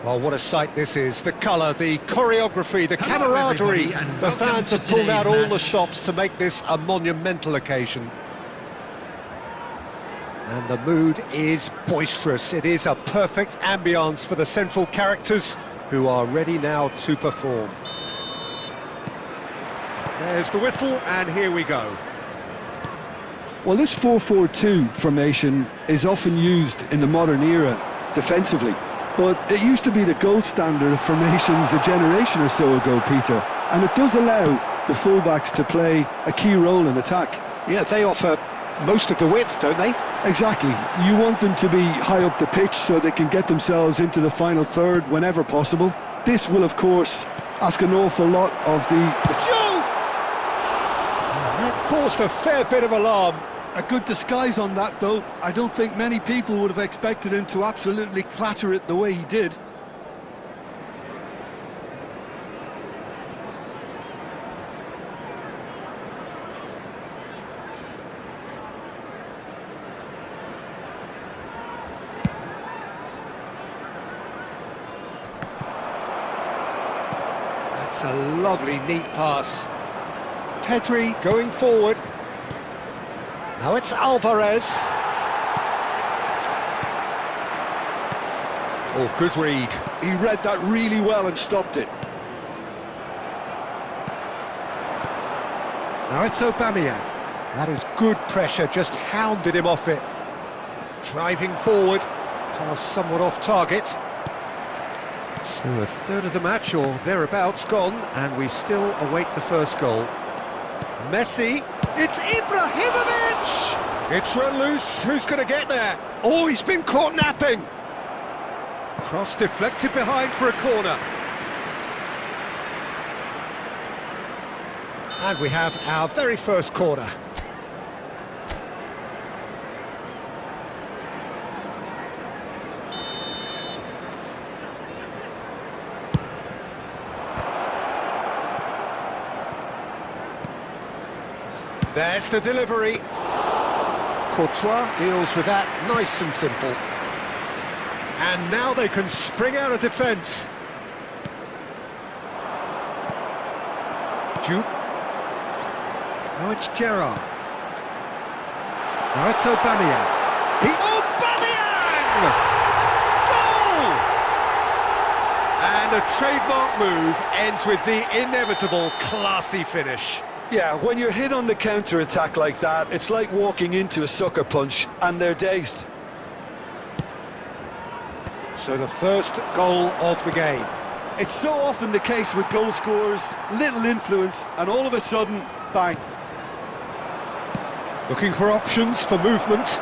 Well, what a sight this is. The colour, the choreography, the camaraderie. The fans have pulled out all the stops to make this a monumental occasion. And the mood is boisterous. It is a perfect ambience for the central characters who are ready now to perform. There's the whistle, and here we go. Well, this 4-4-2 formation is often used in the modern era defensively, but it used to be the gold standard of formations a generation or so ago, Peter, and it does allow the fullbacks to play a key role in attack. Yeah, they offer most of the width, don't they? Exactly. You want them to be high up the pitch so they can get themselves into the final third whenever possible. This will, of course, ask an awful lot of the Shoot! That caused a fair bit of alarm. A good disguise on that, though. I don't think many people would have expected him to absolutely clatter it the way he did. That's a lovely, neat pass. Pedri going forward. Now it's Alvarez. Oh, good read. He read that really well and stopped it. Now it's Aubameyang. That is good pressure, just hounded him off it. Driving forward, pass somewhat off target. So a third of the match, or thereabouts, gone, and we still await the first goal. Messi, it's Ibrahimovic! It's run loose, who's going to get there? Oh, he's been caught napping! Cross deflected behind for a corner. And we have our very first corner. There's the delivery. Courtois deals with that nice and simple. And now they can spring out of defence. Juve. Now it's Gerrard. Now it's Aubameyang. Aubameyang! Goal! And a trademark move ends with the inevitable classy finish. Yeah, when you're hit on the counter-attack like that, it's like walking into a sucker punch, and they're dazed. So the first goal of the game. It's so often the case with goal scorers, little influence, and all of a sudden, bang. Looking for options for movement.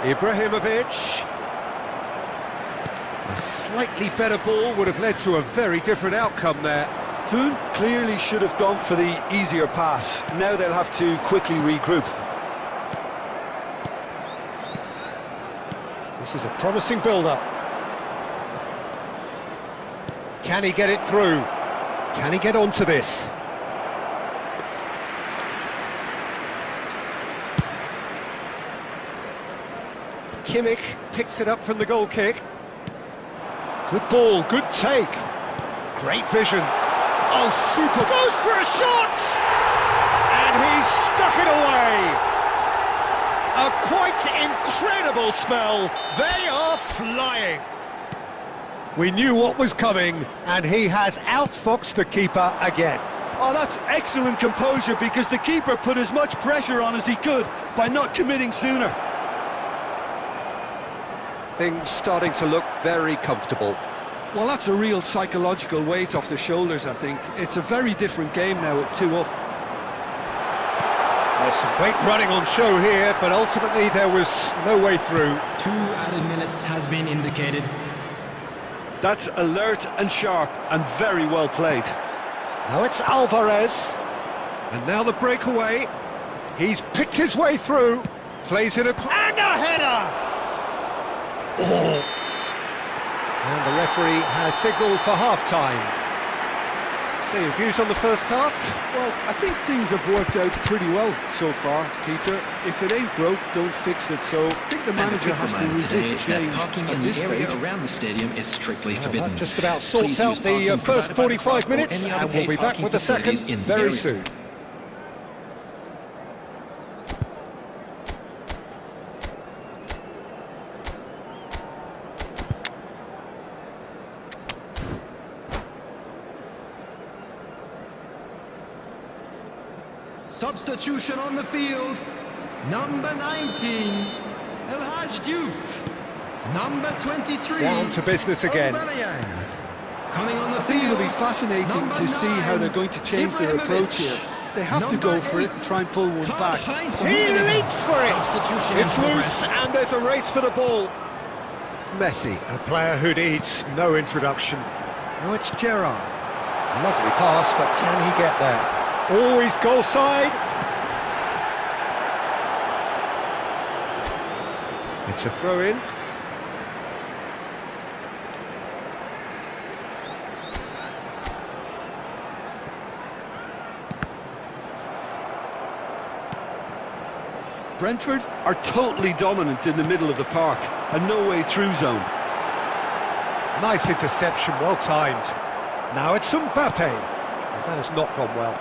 Ibrahimovic. A slightly better ball would have led to a very different outcome there. Toon clearly should have gone for the easier pass. Now they'll have to quickly regroup. This is a promising build-up. Can he get it through? Can he get onto this? Kimmich picks it up from the goal kick. Good ball, good take. Great vision. Oh, super. Goes for a shot! And he's stuck it away. A quite incredible spell. They are flying. We knew what was coming, and he has outfoxed the keeper again. Oh, that's excellent composure, because the keeper put as much pressure on as he could by not committing sooner. Things starting to look very comfortable. Well, that's a real psychological weight off the shoulders, I think. It's a very different game now at 2 up. There's some great running on show here, but ultimately there was no way through. 2 added minutes has been indicated. That's alert and sharp and very well played. Now it's Alvarez. And now the breakaway. He's picked his way through. Plays it and a header! Oh! And the referee has signalled for half-time. So your views on the first half? Well, I think things have worked out pretty well so far, Peter. If it ain't broke, don't fix it. So I think the manager has to resist change parking at in this the area stage. around the stadium is strictly forbidden. That just about sorts Please out use the parking first provided by the 45 club or minutes, any other and we'll paid be back parking with the facilities second in the very area. soon. Substitution on the field. Number 19, El Hadj Diouf. Number 23, Down to business again. Aubameyang. Coming on the I think field, it'll be fascinating number to see how 9, they're going to change their approach here. They have to go for it and try and pull one back. He leaps for it! Substitution in It's progress. loose, and there's a race for the ball. Messi, a player who needs no introduction. Now it's Gerrard. Lovely pass, but can he get there? Always goal side. It's a throw-in. Brentford are totally dominant in the middle of the park, a no-way through zone. Nice interception, well timed. Now it's Mbappe. That has not gone well.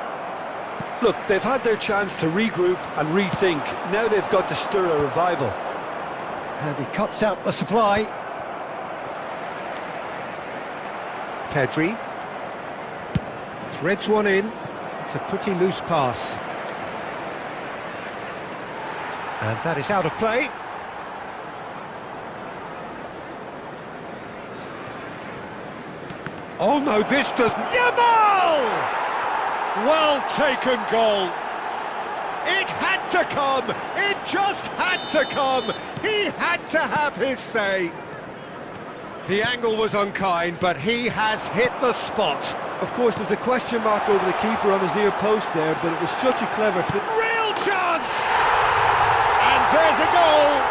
Look, they've had their chance to regroup and rethink. Now they've got to stir a revival. And he cuts out the supply. Pedri. Threads one in. It's a pretty loose pass. And that is out of play. Oh no, this doesn't... Yamal! Well taken goal. It had to come. It just had to come. He had to have his say. The angle was unkind, but he has hit the spot. Of course, there's a question mark over the keeper on his near post there, but it was such a clever fit. Real chance! And there's a goal!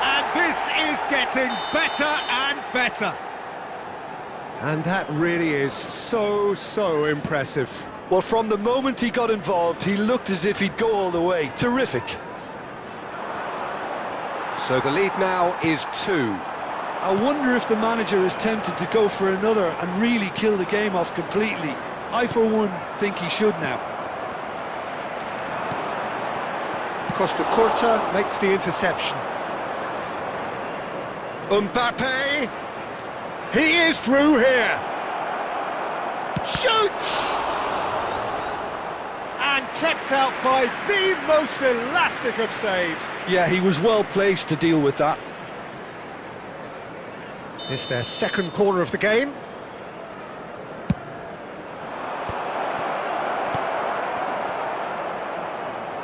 And this is getting better and better. And that really is so impressive. Well, from the moment he got involved, he looked as if he'd go all the way. Terrific. So the lead now is 2. I wonder if the manager is tempted to go for another and really kill the game off completely. I, for one, think he should now. Costa Curta makes the interception. Mbappe! He is through here! Shoots! And kept out by the most elastic of saves. Yeah, he was well placed to deal with that. It's their second corner of the game.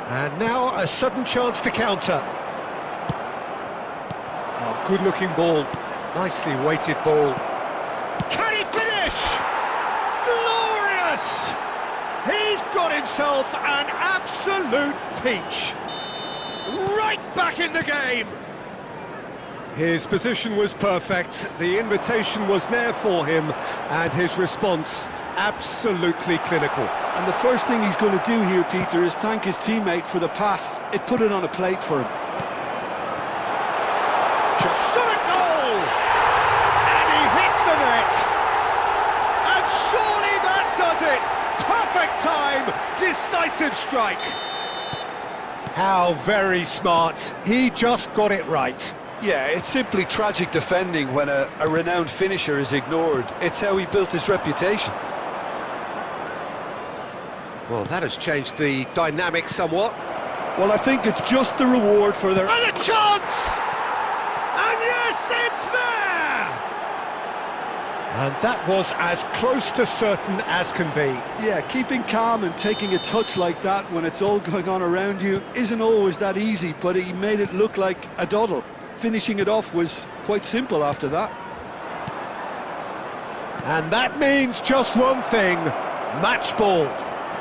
And now a sudden chance to counter. Oh, good-looking ball. Nicely weighted ball. Can he finish? Glorious! He's got himself an absolute peach. Right back in the game. His position was perfect, the invitation was there for him, and his response absolutely clinical. And the first thing he's going to do here, Peter, is thank his teammate for the pass. It put it on a plate for him. Just shot a goal! And he hits the net! And surely that does it! Perfect time, decisive strike. How very smart, he just got it right. Yeah, it's simply tragic defending when a renowned finisher is ignored. It's how he built his reputation. Well, that has changed the dynamic somewhat. Well, I think it's just the reward for their... And a chance! And yes, it's there! And that was as close to certain as can be. Yeah, keeping calm and taking a touch like that when it's all going on around you isn't always that easy, but he made it look like a doddle. Finishing it off was quite simple after that. And that means just one thing, match ball.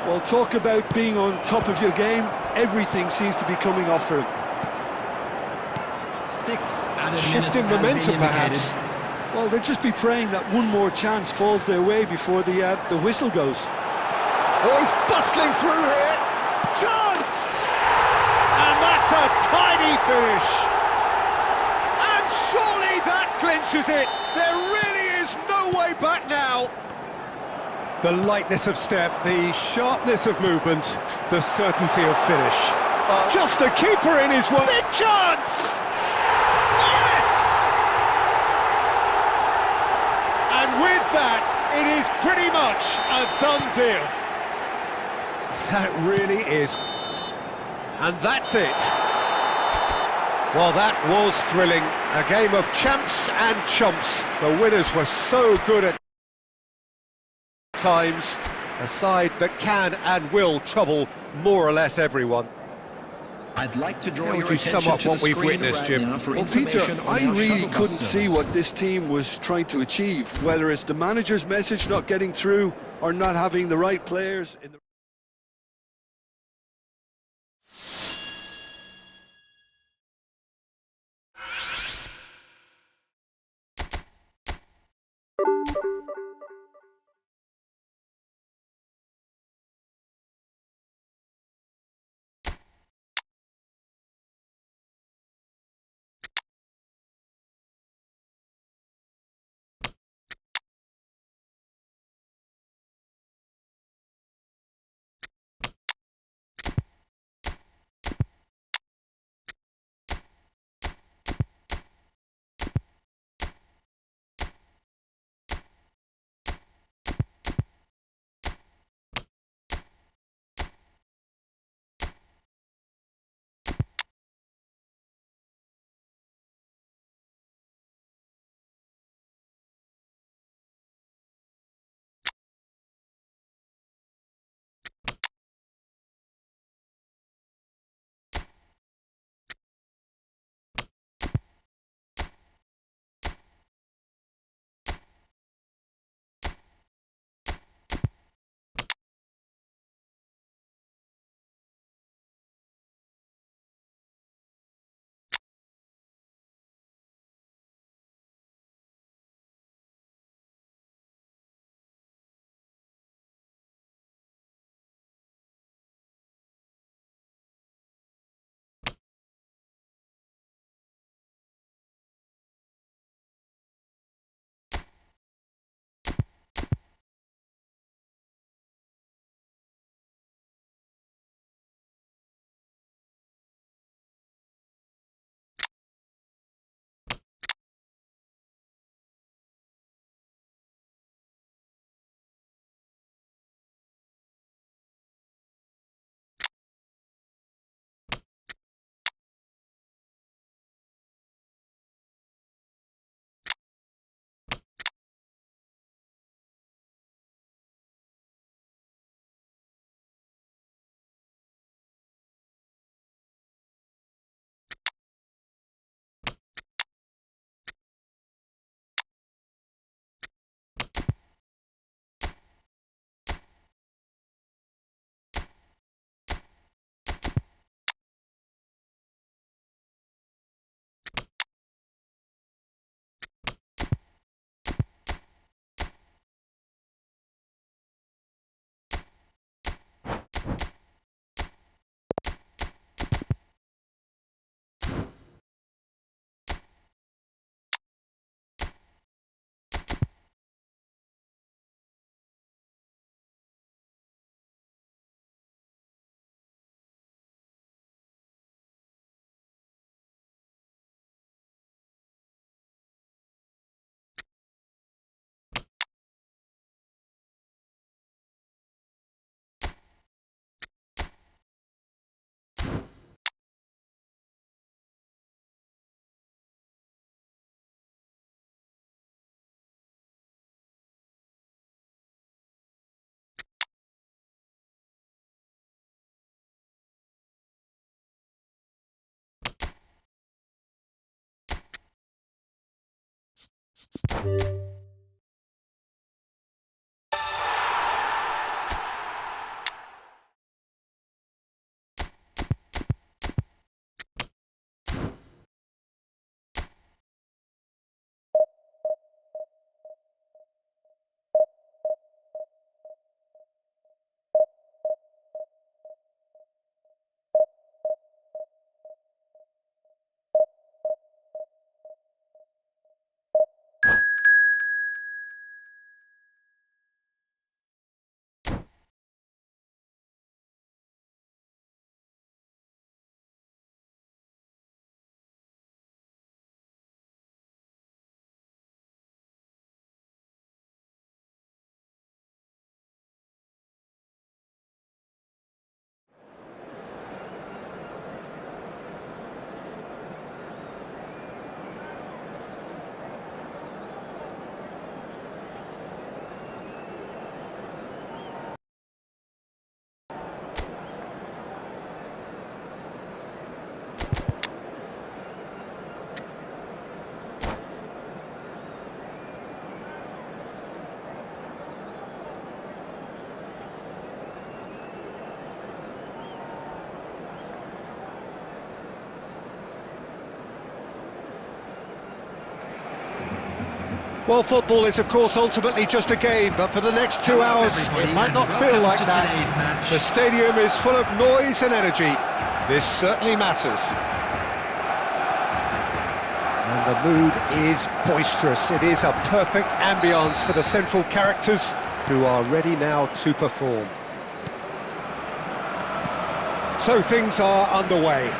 Well, talk about being on top of your game. Everything seems to be coming off for him. 6 added Shifting minutes has momentum, been indicated. perhaps. Well, they'll just be praying that one more chance falls their way before the whistle goes. Oh, he's bustling through here. Chance! And that's a tiny finish. And surely that clinches it. There really is no way back now. The lightness of step, the sharpness of movement, the certainty of finish. Just the keeper in his way. Big chance! Yes! And with that, it is pretty much a done deal. That really is. And that's it. Well, that was thrilling. A game of champs and chumps. The winners were so good at times. A side that can and will trouble more or less everyone. I'd like to draw How your would you attention sum up to what the we've screen witnessed, right Jim? now for Well, Peter, information on I our really shuttle bus couldn't see service. what this team was trying to achieve, whether it's the manager's message not getting through or not having the right players in the Well, football is, of course, ultimately just a game, but for the next 2 hours, it might not feel like that. The stadium is full of noise and energy. This certainly matters. And the mood is boisterous. It is a perfect ambience for the central characters, who are ready now to perform. So things are underway.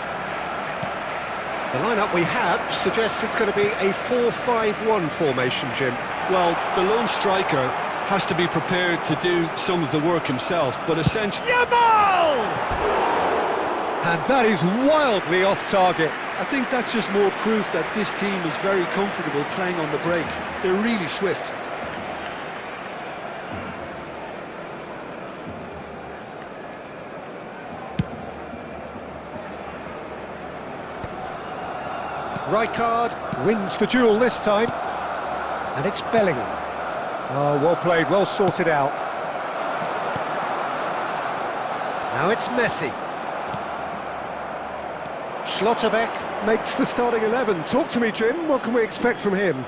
The lineup we have suggests it's going to be a 4-5-1 formation, Jim. Well, the lone striker has to be prepared to do some of the work himself, but essentially... Yamal! And that is wildly off target. I think that's just more proof that this team is very comfortable playing on the break. They're really swift. Rijkaard wins the duel this time, and it's Bellingham. Oh, well played, well sorted out. Now it's Messi. Schlotterbeck makes the starting 11. Talk to me, Jim, what can we expect from him?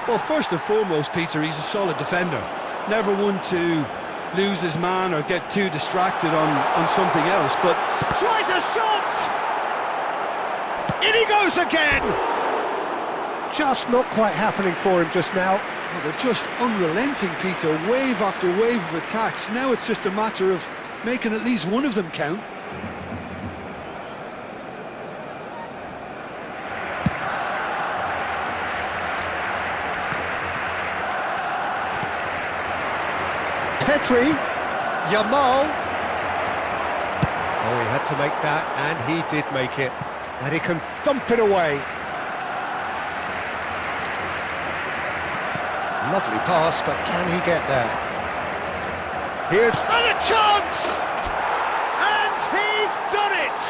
Well, first and foremost, Peter, he's a solid defender. Never one to lose his man or get too distracted on something else, but... Tries a shot! In he goes again! Just not quite happening for him just now. Well, they're just unrelenting, Peter. Wave after wave of attacks. Now it's just a matter of making at least one of them count. Petri, Yamal. Oh, he had to make that, and he did make it. And he can thump it away. Lovely pass, but can he get there? Here's a chance! And he's done it!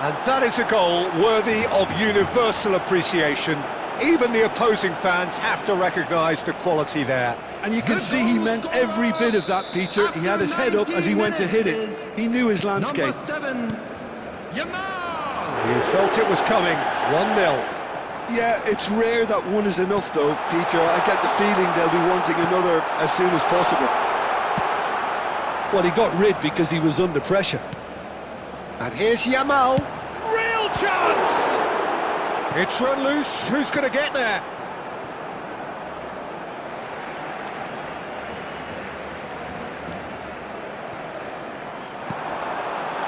And that is a goal worthy of universal appreciation. Even the opposing fans have to recognise the quality there. And you can see he meant every bit of that, Peter. He had his head up as he went to hit it. He knew his landscape. Number 7, Yamal! You felt it was coming. 1-0. Yeah, it's rare that one is enough, though, Peter. I get the feeling they'll be wanting another as soon as possible. Well, he got rid because he was under pressure. And here's Yamal. Real chance! It's run loose. Who's going to get there?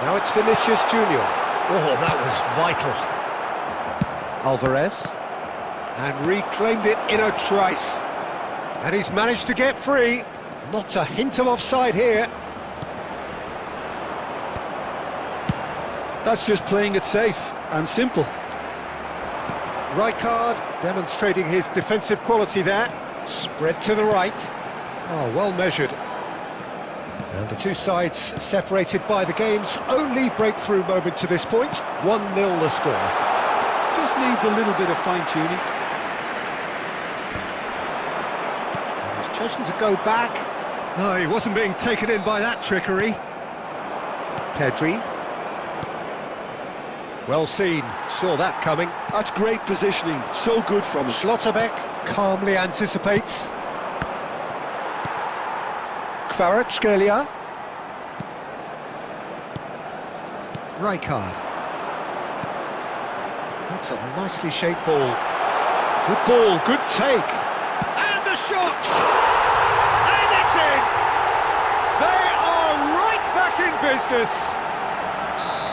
Now it's Vinicius Junior. Oh, that was vital. Alvarez. And reclaimed it in a trice. And he's managed to get free. Not a hint of offside here. That's just playing it safe and simple. Rijkaard demonstrating his defensive quality there. Spread to the right. Oh, well measured. And the two sides separated by the game's only breakthrough moment to this point. 1-0 the score. Just needs a little bit of fine-tuning. He's chosen to go back. No, he wasn't being taken in by that trickery. Pedri. Well seen, saw that coming. That's great positioning, so good from him. Schlotterbeck calmly anticipates. Kvaratskhelia. Rijkaard. That's a nicely shaped ball. Good, good take. And the shot! And it's in! They are right back in business.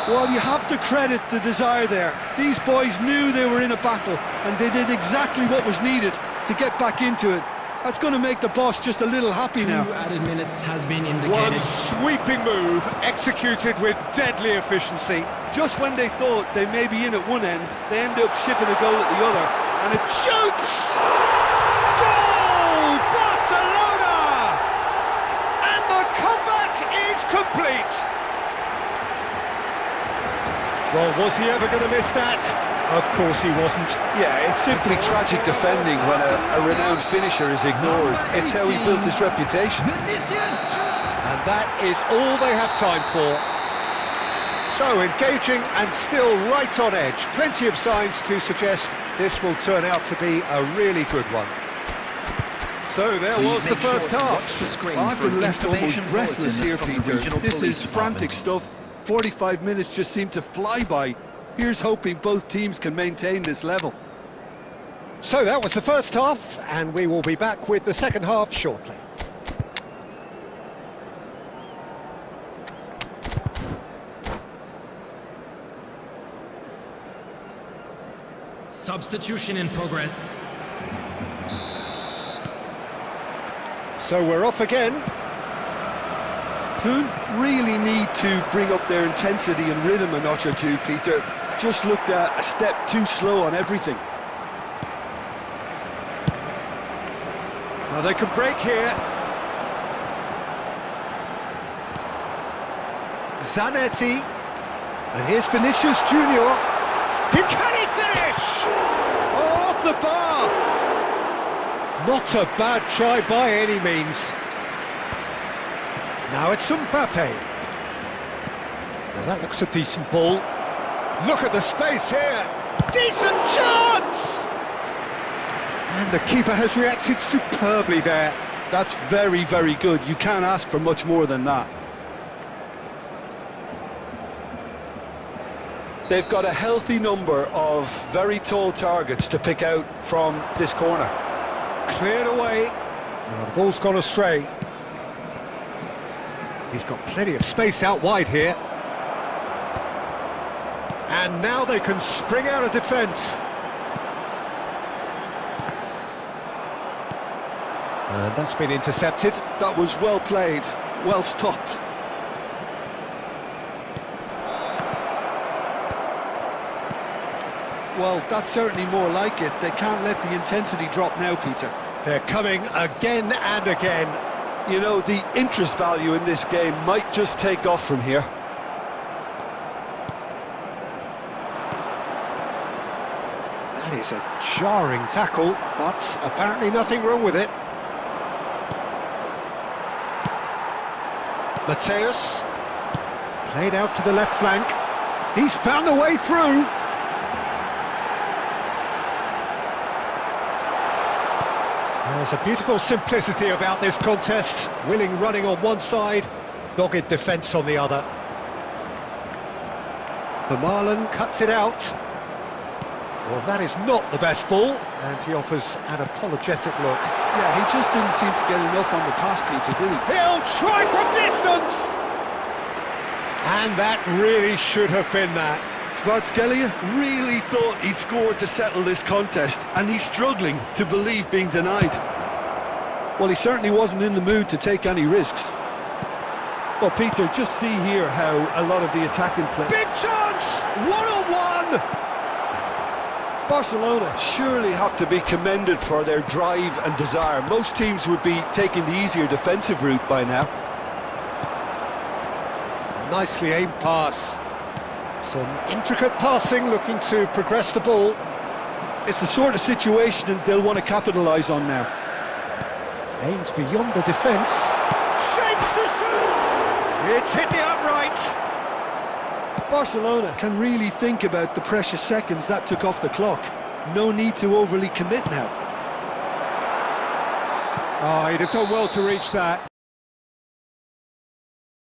Well, you have to credit the desire there. These boys knew they were in a battle, and they did exactly what was needed to get back into it. That's going to make the boss just a little happy now. 2 added minutes has been indicated. One sweeping move, executed with deadly efficiency. Just when they thought they may be in at one end, they end up shipping a goal at the other, and it's... Shoots! Goal! Barcelona! And the comeback is complete. Well, was he ever going to miss that? Of course he wasn't. Yeah, it's simply tragic defending when a renowned finisher is ignored. It's how he built his reputation. And that is all they have time for. So engaging and still right on edge. Plenty of signs to suggest this will turn out to be a really good one. So there was the first half. Well, I've been left almost breathless here, Peter. This is frantic stuff. 45 minutes just seem to fly by. Here's hoping both teams can maintain this level. So that was the first half, and we will be back with the second half shortly. Substitution in progress. So we're off again. Clune really need to bring up their intensity and rhythm a notch or two, Peter. Just looked a step too slow on everything. Well, they can break here. Zanetti. And here's Vinicius Junior. Can he finish? Oh, off the bar. Not a bad try by any means. Now it's Mbappe. Well, that looks a decent ball. Look at the space here. Decent chance! And the keeper has reacted superbly there. That's very, very good. You can't ask for much more than that. They've got a healthy number of very tall targets to pick out from this corner. Cleared away. Now the ball's gone astray. He's got plenty of space out wide here. And now they can spring out of defence. And that's been intercepted. That was well played, well stopped. Well, that's certainly more like it. They can't let the intensity drop now, Peter. They're coming again and again. You know, the interest value in this game might just take off from here. That is a jarring tackle, but apparently nothing wrong with it. Mateus, played out to the left flank. He's found a way through. There's a beautiful simplicity about this contest. Willing running on one side, dogged defence on the other. Vermaelen cuts it out. Well, that is not the best ball, and he offers an apologetic look. Yeah, he just didn't seem to get enough on the pass, Peter, did he? He'll try from distance! And that really should have been that. Kvaratskhelia really thought he'd scored to settle this contest, and he's struggling to believe being denied. Well, he certainly wasn't in the mood to take any risks. Well, Peter, just see here how a lot of the attacking play... Big chance! One-on-one! Barcelona surely have to be commended for their drive and desire. Most teams would be taking the easier defensive route by now. Nicely aimed pass. Some intricate passing, looking to progress the ball. It's the sort of situation that they'll want to capitalise on now. Aimed beyond the defence. Shapes to shoot! It's hit the upright. Barcelona can really think about the precious seconds that took off the clock. No need to overly commit now. Oh, he'd have done well to reach that.